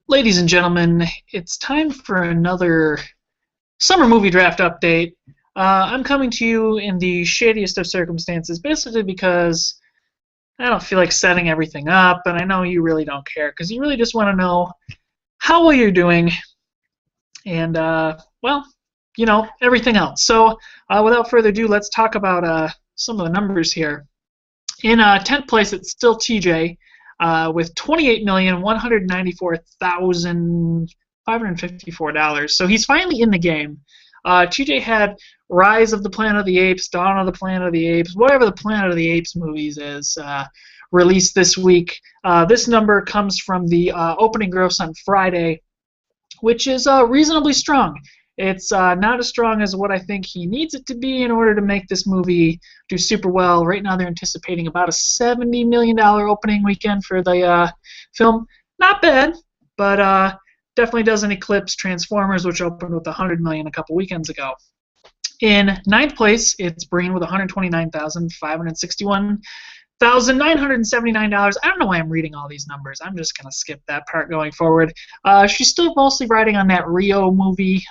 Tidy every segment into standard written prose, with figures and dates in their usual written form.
Ladies and gentlemen, it's time for another summer movie draft update. I'm coming to you in the shadiest of circumstances, basically because I don't feel like setting everything up, and I know you really don't care because you really just want to know how well you're doing and, well, everything else. So, without further ado, let's talk about some of the numbers here. In 10th place, it's still TJ with $28,194,554. So he's finally in the game. TJ had Rise of the Planet of the Apes, Dawn of the Planet of the Apes, whatever the Planet of the Apes movies is, released this week. This number comes from the opening gross on Friday, which is reasonably strong. It's not as strong as what I think he needs it to be in order to make this movie do super well. Right now they're anticipating about a $70 million opening weekend for the film. Not bad, but definitely doesn't eclipse Transformers, which opened with $100 million a couple weekends ago. In ninth place, it's Breen with $129,561,979. I don't know why I'm reading all these numbers. I'm just going to skip that part going forward. She's still mostly riding on that Rio movie.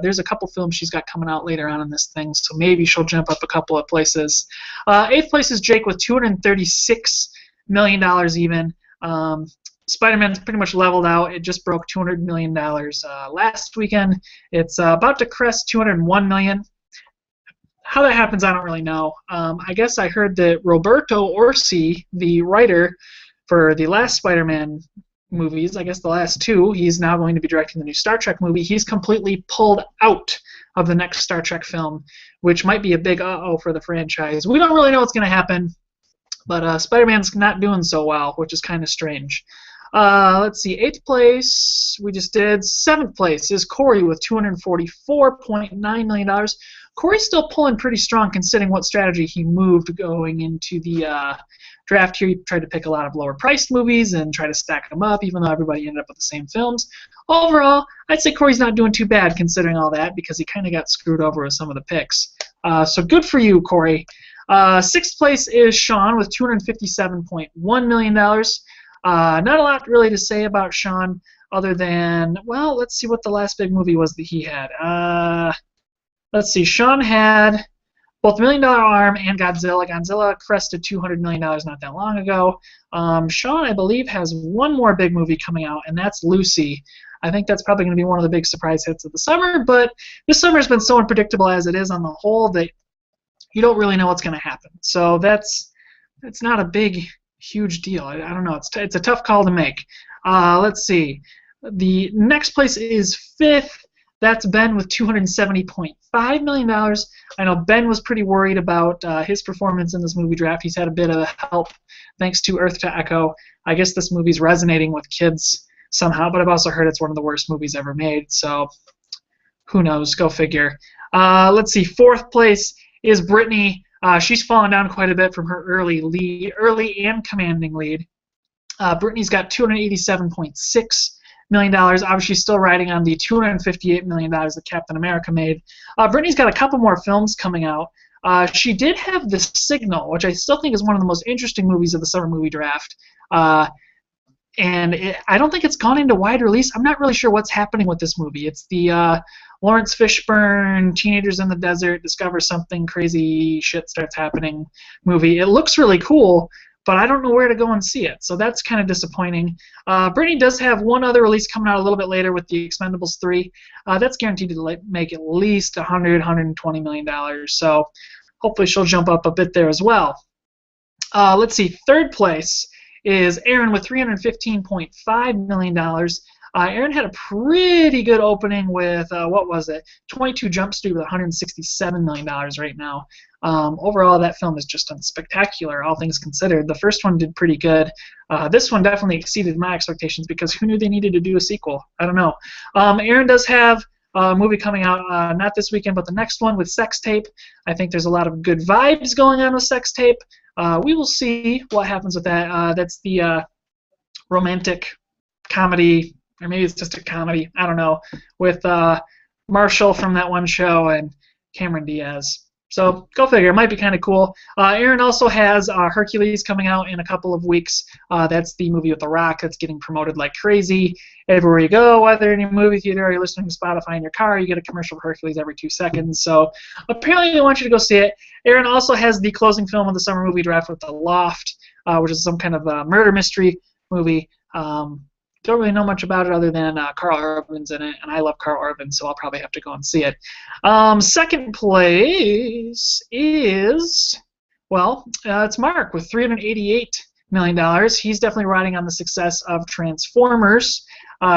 There's a couple films she's got coming out later on in this thing, so maybe she'll jump up a couple of places. Eighth place is Jake with $236 million even. Spider-Man's pretty much leveled out. It just broke $200 million last weekend. It's about to crest $201 million. How that happens, I don't really know. I guess I heard that Roberto Orci, the writer for the last Spider-Man movies, I guess the last two, he's now going to be directing the new Star Trek movie. He's completely pulled out of the next Star Trek film, which might be a big uh-oh for the franchise. We don't really know what's going to happen, but Spider-Man's not doing so well, which is kind of strange. Let's see, 8th place, we just did. 7th place is Corey with $244.9 million. Corey's still pulling pretty strong considering what strategy he moved going into the draft here. He tried to pick a lot of lower-priced movies and try to stack them up, even though everybody ended up with the same films. Overall, I'd say Corey's not doing too bad considering all that because he kind of got screwed over with some of the picks. So good for you, Corey. 6th place is Sean with $257.1 million. Not a lot really to say about Sean other than, well, let's see what the last big movie was that he had. Let's see, Sean had both $1 Million Arm and Godzilla. Godzilla crested $200 million not that long ago. Sean, I believe, has one more big movie coming out, and that's Lucy. I think that's probably going to be one of the big surprise hits of the summer, but this summer's been so unpredictable as it is on the whole that you don't really know what's going to happen. So that's not a big, huge deal. I don't know. It's a tough call to make. Let's see. The next place is 5th. That's Ben with $270.5 million. I know Ben was pretty worried about his performance in this movie draft. He's had a bit of help thanks to Earth to Echo. I guess this movie's resonating with kids somehow, but I've also heard it's one of the worst movies ever made, so who knows? Go figure. Let's see. 4th place is Brittany. She's fallen down quite a bit from her early and commanding lead. Brittany's got $287.6 million. Obviously, still riding on the $258 million that Captain America made. Brittany's got a couple more films coming out. She did have The Signal, which I still think is one of the most interesting movies of the summer movie draft. I don't think it's gone into wide release. I'm not really sure what's happening with this movie. It's the Lawrence Fishburne, teenagers in the desert, discover something crazy, shit starts happening movie. It looks really cool, but I don't know where to go and see it, so that's kind of disappointing. Brittany does have one other release coming out a little bit later with The Expendables 3. That's guaranteed to make at least $120 million, so hopefully she'll jump up a bit there as well. Let's see, 3rd place is Aaron with $315.5 million. Aaron had a pretty good opening with, 22 Jump Street with $167 million right now. Overall, that film is just spectacular, all things considered. The first one did pretty good. This one definitely exceeded my expectations because who knew they needed to do a sequel? I don't know. Aaron does have a movie coming out, not this weekend, but the next one with Sex Tape. I think there's a lot of good vibes going on with Sex Tape. We will see what happens with that. That's the romantic comedy, or maybe it's just a comedy, I don't know, with Marshall from that one show and Cameron Diaz. So go figure. It might be kind of cool. Aaron also has Hercules coming out in a couple of weeks. That's the movie with The Rock that's getting promoted like crazy. Everywhere you go, whether in your movie theater or you're listening to Spotify in your car, you get a commercial for Hercules every 2 seconds. So apparently they want you to go see it. Aaron also has the closing film of the summer movie draft with The Loft, which is some kind of murder mystery movie. Don't really know much about it other than Carl Urban's in it, and I love Carl Urban, so I'll probably have to go and see it. Second place is, well, it's Mark with $388 million. He's definitely riding on the success of Transformers.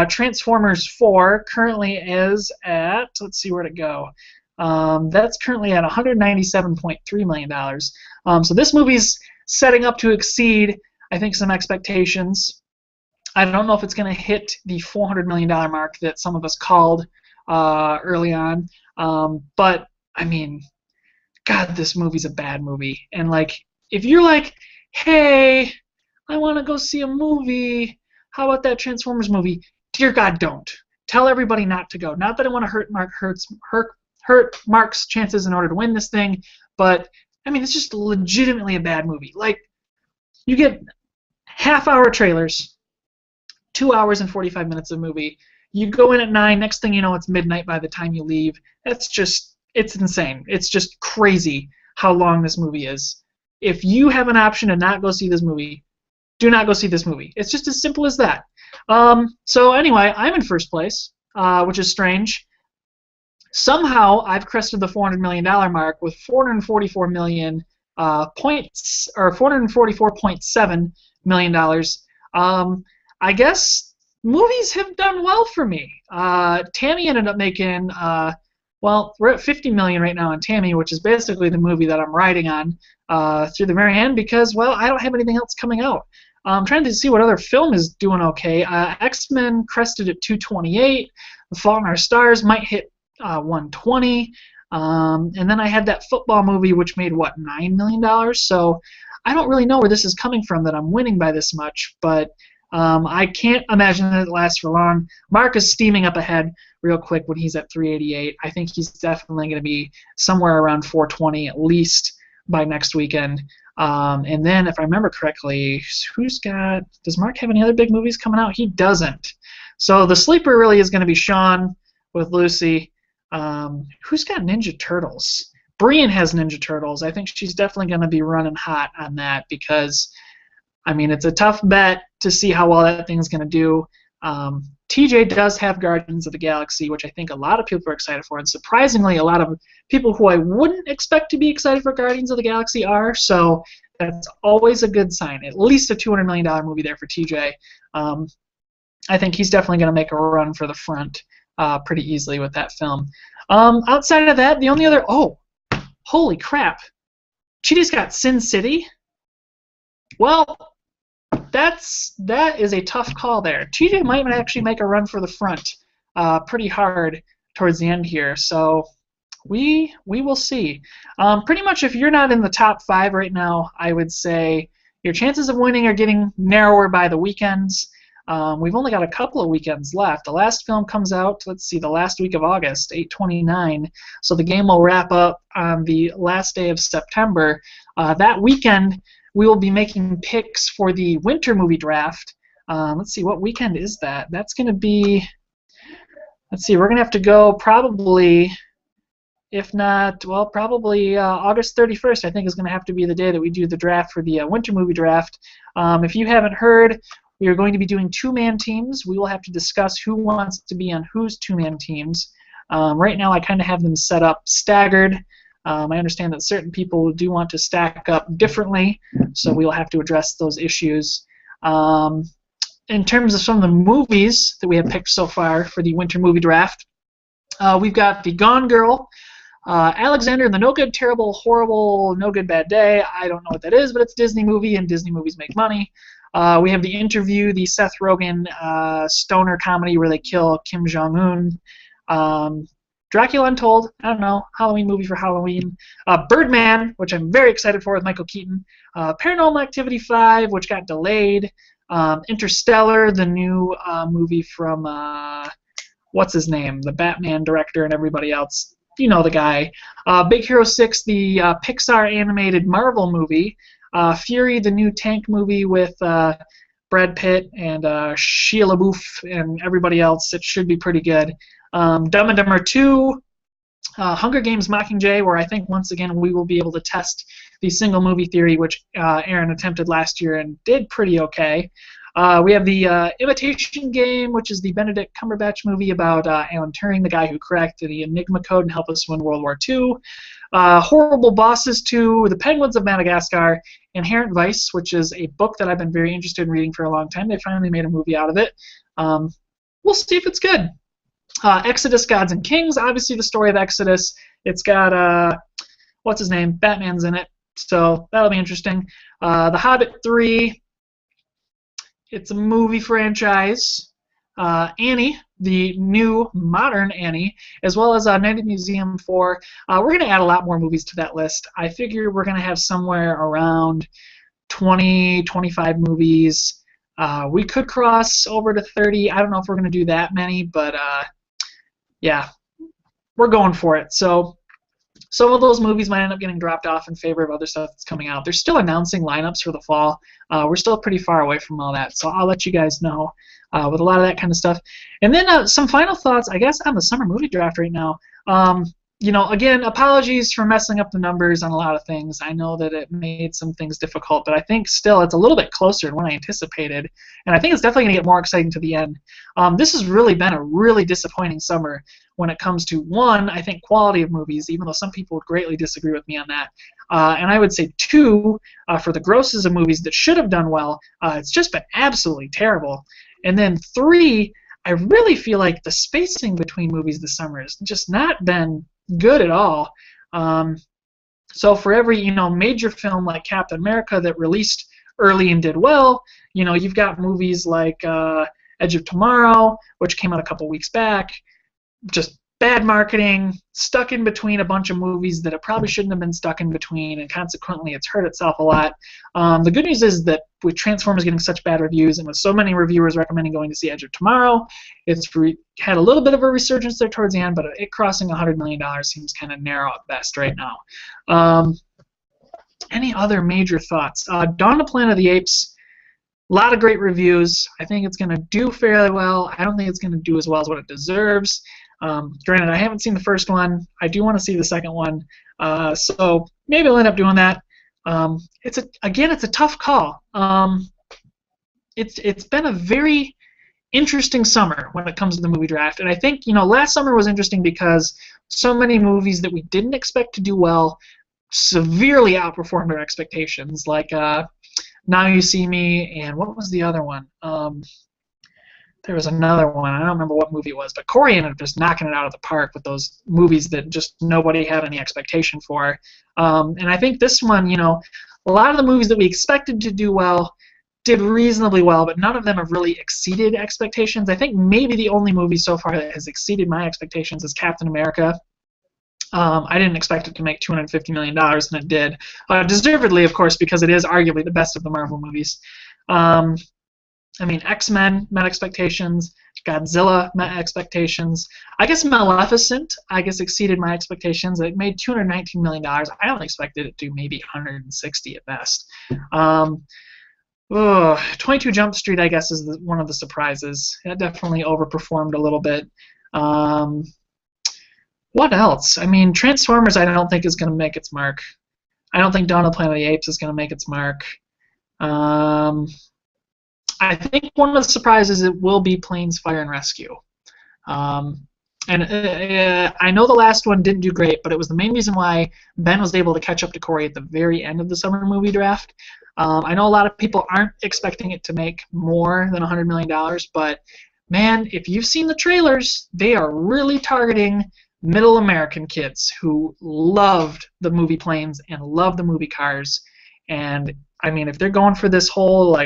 Transformers 4 currently is at, let's see where to go. That's currently at $197.3 million. So this movie's setting up to exceed, I think, some expectations. I don't know if it's going to hit the $400 million mark that some of us called early on. But, I mean, God, this movie's a bad movie. And, like, if you're like, hey, I want to go see a movie, how about that Transformers movie? Dear God, don't. Tell everybody not to go. Not that I want to hurt Mark's chances in order to win this thing, but, I mean, it's just legitimately a bad movie. Like, you get half-hour trailers, 2 hours and 45 minutes of movie. You go in at 9, next thing you know, it's midnight by the time you leave. That's just, it's insane. It's just crazy how long this movie is. If you have an option to not go see this movie, do not go see this movie. It's just as simple as that. So anyway, I'm in first place, which is strange. Somehow, I've crested the $400 million mark with 444 million points, or $444.7 million. I guess movies have done well for me. Tammy ended up making, well, we're at 50 million right now on Tammy, which is basically the movie that I'm riding on through the very end because, well, I don't have anything else coming out. I'm trying to see what other film is doing okay. X-Men crested at 228. The Fault in Our Stars might hit 120. And then I had that football movie, which made, what, $9 million? So I don't really know where this is coming from that I'm winning by this much, but I can't imagine that it lasts for long. Mark is steaming up ahead real quick when he's at 388. I think he's definitely going to be somewhere around 420 at least by next weekend. And then, if I remember correctly, does Mark have any other big movies coming out? He doesn't. So the sleeper really is going to be Sean with Lucy. Who's got Ninja Turtles? Brian has Ninja Turtles. I think she's definitely going to be running hot on that because, I mean, it's a tough bet to see how well that thing's going to do. TJ does have Guardians of the Galaxy, which I think a lot of people are excited for, and surprisingly, a lot of people who I wouldn't expect to be excited for Guardians of the Galaxy are, so that's always a good sign. At least a $200 million movie there for TJ. I think he's definitely going to make a run for the front pretty easily with that film. Outside of that, the only other... Oh, holy crap. TJ's got Sin City? Well... That is a tough call there. TJ might actually make a run for the front pretty hard towards the end here, so we will see. Pretty much if you're not in the top 5 right now, I would say your chances of winning are getting narrower by the weekends. We've only got a couple of weekends left. The last film comes out, let's see, the last week of August, 8/29, so the game will wrap up on the last day of September. That weekend, we will be making picks for the winter movie draft. Let's see, what weekend is that? That's going to be, let's see, we're going to have to go probably, if not, well, probably August 31st, I think, is going to have to be the day that we do the draft for the winter movie draft. If you haven't heard, we are going to be doing 2-man teams. We will have to discuss who wants to be on whose 2-man teams. Right now, I kind of have them set up staggered. I understand that certain people do want to stack up differently, so we'll have to address those issues. In terms of some of the movies that we have picked so far for the winter movie draft, we've got The Gone Girl, Alexander and the No Good, Terrible, Horrible, No Good, Bad Day. I don't know what that is, but it's a Disney movie, and Disney movies make money. We have The Interview, the Seth Rogen stoner comedy where they kill Kim Jong-un. Dracula Untold, I don't know, Halloween movie for Halloween. Birdman, which I'm very excited for with Michael Keaton. Paranormal Activity 5, which got delayed. Interstellar, the new movie from, what's his name, the Batman director and everybody else. you know the guy. Big Hero 6, the Pixar animated Marvel movie. Fury, the new tank movie with Brad Pitt and Shia LaBeouf and everybody else. It should be pretty good. Dumb and Dumber 2, Hunger Games Mockingjay, where I think once again we will be able to test the single movie theory, which Aaron attempted last year and did pretty okay. We have the Imitation Game, which is the Benedict Cumberbatch movie about Alan Turing, the guy who cracked the Enigma code and helped us win World War II. Horrible Bosses 2, The Penguins of Madagascar, Inherent Vice, which is a book that I've been very interested in reading for a long time. They finally made a movie out of it. We'll see if it's good. Exodus, Gods and Kings, obviously the story of Exodus. It's got, what's his name? Batman's in it, so that'll be interesting. The Hobbit 3, it's a movie franchise. Annie, the new modern Annie, as well as Night at the Museum 4. We're going to add a lot more movies to that list. I figure we're going to have somewhere around 20, 25 movies. We could cross over to 30. I don't know if we're going to do that many, but yeah, we're going for it. So some of those movies might end up getting dropped off in favor of other stuff that's coming out. They're still announcing lineups for the fall. We're still pretty far away from all that, so I'll let you guys know with a lot of that kind of stuff. And then some final thoughts, I guess, on the summer movie draft right now. You know, again, apologies for messing up the numbers on a lot of things. I know that it made some things difficult, but I think still it's a little bit closer than what I anticipated, and I think it's definitely going to get more exciting to the end. This has really been a really disappointing summer when it comes to, one, I think quality of movies, even though some people would greatly disagree with me on that. And I would say, two, for the grosses of movies that should have done well, it's just been absolutely terrible. And then three, I really feel like the spacing between movies this summer has just not been good at all. So for every major film like Captain America that released early and did well, you've got movies like Edge of Tomorrow, which came out a couple weeks back, just bad marketing, stuck in between a bunch of movies that it probably shouldn't have been stuck in between, and consequently it's hurt itself a lot. The good news is that with Transformers getting such bad reviews and with so many reviewers recommending going to see Edge of Tomorrow, it's had a little bit of a resurgence there towards the end, but it crossing $100 million seems kind of narrow at best right now. Any other major thoughts? Dawn of the Planet of the Apes, a lot of great reviews. I think it's going to do fairly well. I don't think it's going to do as well as what it deserves. Granted, I haven't seen the first one. I do want to see the second one, so maybe I'll end up doing that. It's a tough call. It's been a very interesting summer when it comes to the movie draft, and I think last summer was interesting because so many movies that we didn't expect to do well severely outperformed our expectations. Like Now You See Me, and what was the other one? There was another one. I don't remember what movie it was, but Corey ended up just knocking it out of the park with those movies that just nobody had any expectation for. And I think this one, a lot of the movies that we expected to do well did reasonably well, but none of them have really exceeded expectations. I think maybe the only movie so far that has exceeded my expectations is Captain America. I didn't expect it to make $250 million, and it did. Deservedly, of course, because it is arguably the best of the Marvel movies. X-Men met expectations. Godzilla met expectations. I guess Maleficent, exceeded my expectations. It made $219 million. I only expected it to maybe 160 at best. 22 Jump Street, I guess, is one of the surprises. It definitely overperformed a little bit. What else? Transformers I don't think is going to make its mark. I don't think Dawn of the Planet of the Apes is going to make its mark. I think one of the surprises it will be Planes, Fire, and Rescue. I know the last one didn't do great, but it was the main reason why Ben was able to catch up to Corey at the very end of the summer movie draft. I know a lot of people aren't expecting it to make more than $100 million, but man, if you've seen the trailers, they are really targeting middle American kids who loved the movie Planes and loved the movie Cars. And if they're going for this whole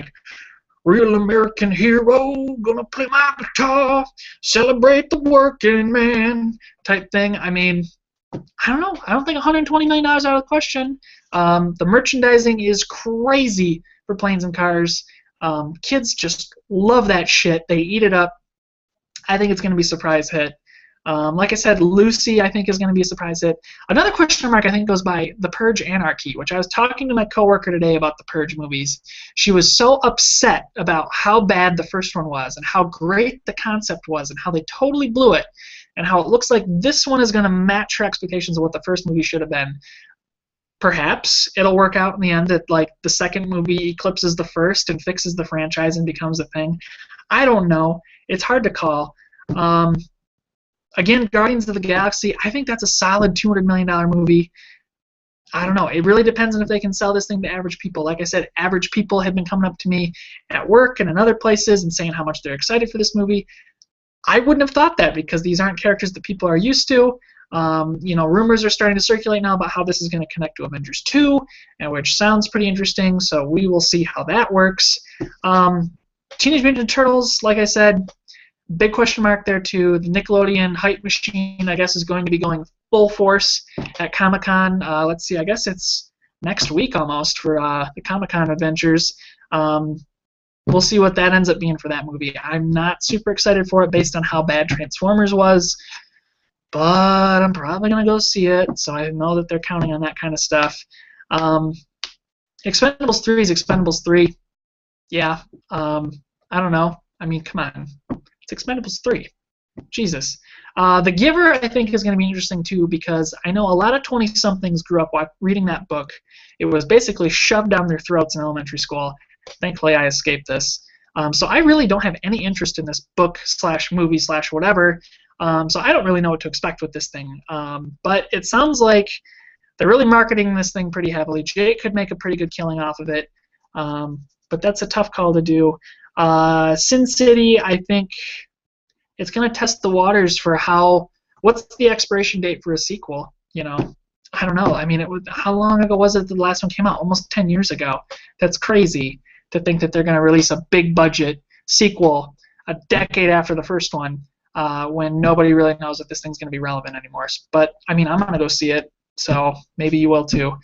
real American hero, gonna play my guitar, celebrate the working man type thing, I don't know. I don't think $120 million is out of the question. The merchandising is crazy for Planes and Cars. Kids just love that shit. They eat it up. I think it's going to be a surprise hit. Like I said, Lucy, I think, is going to be a surprise hit. Another question mark, I think, goes by The Purge Anarchy, which I was talking to my coworker today about the Purge movies. She was so upset about how bad the first one was and how great the concept was and how they totally blew it and how it looks like this one is going to match her expectations of what the first movie should have been. Perhaps it'll work out in the end that like the second movie eclipses the first and fixes the franchise and becomes a thing. I don't know. It's hard to call. Um, Again, Guardians of the Galaxy, I think that's a solid $200 million movie. I don't know. It really depends on if they can sell this thing to average people. Like I said, average people have been coming up to me at work and in other places and saying how much they're excited for this movie. I wouldn't have thought that because these aren't characters that people are used to. Rumors are starting to circulate now about how this is going to connect to Avengers 2, and which sounds pretty interesting, so we will see how that works. Teenage Mutant Ninja Turtles, like I said, big question mark there too. The Nickelodeon hype machine, I guess, is going to be going full force at Comic-Con. Let's see, I guess it's next week almost for the Comic-Con adventures. We'll see what that ends up being for that movie. I'm not super excited for it based on how bad Transformers was, but I'm probably going to go see it, so I know that they're counting on that kind of stuff. Expendables 3 is Expendables 3. Yeah, I don't know. I mean, come on. It's Expendables 3. Jesus. The Giver, I think, is going to be interesting, too, because I know a lot of 20-somethings grew up reading that book. It was basically shoved down their throats in elementary school. Thankfully, I escaped this. So I really don't have any interest in this book / movie / whatever. So I don't really know what to expect with this thing. But it sounds like they're really marketing this thing pretty heavily. Jake could make a pretty good killing off of it. But that's a tough call to do. Sin City, I think it's going to test the waters for what's the expiration date for a sequel? I don't know. I mean, how long ago was it that the last one came out? Almost 10 years ago. That's crazy to think that they're going to release a big budget sequel a decade after the first one when nobody really knows that this thing's going to be relevant anymore. But, I mean, I'm going to go see it, so maybe you will too.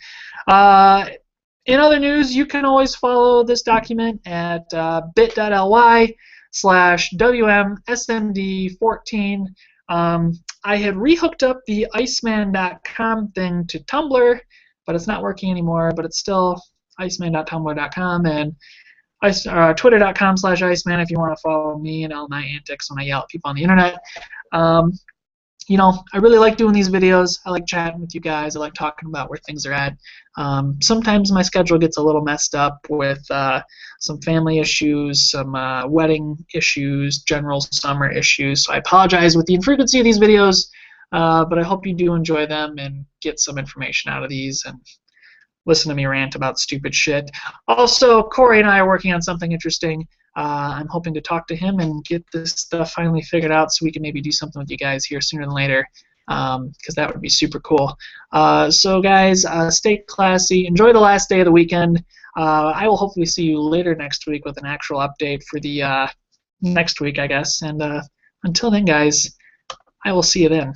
In other news, you can always follow this document at bit.ly/WMSMD14. I had rehooked up the Iceman.com thing to Tumblr, but it's not working anymore, but it's still iceman.tumblr.com and twitter.com/Iceman if you want to follow me and all my antics when I yell at people on the internet. I really like doing these videos. I like chatting with you guys. I like talking about where things are at. Sometimes my schedule gets a little messed up with some family issues, some wedding issues, general summer issues. So I apologize with the infrequency of these videos, but I hope you do enjoy them and get some information out of these and listen to me rant about stupid shit. Also, Corey and I are working on something interesting. I'm hoping to talk to him and get this stuff finally figured out so we can maybe do something with you guys here sooner than later, because that would be super cool. So guys, stay classy. Enjoy the last day of the weekend. I will hopefully see you later next week with an actual update for the next week, I guess. And until then, guys, I will see you then.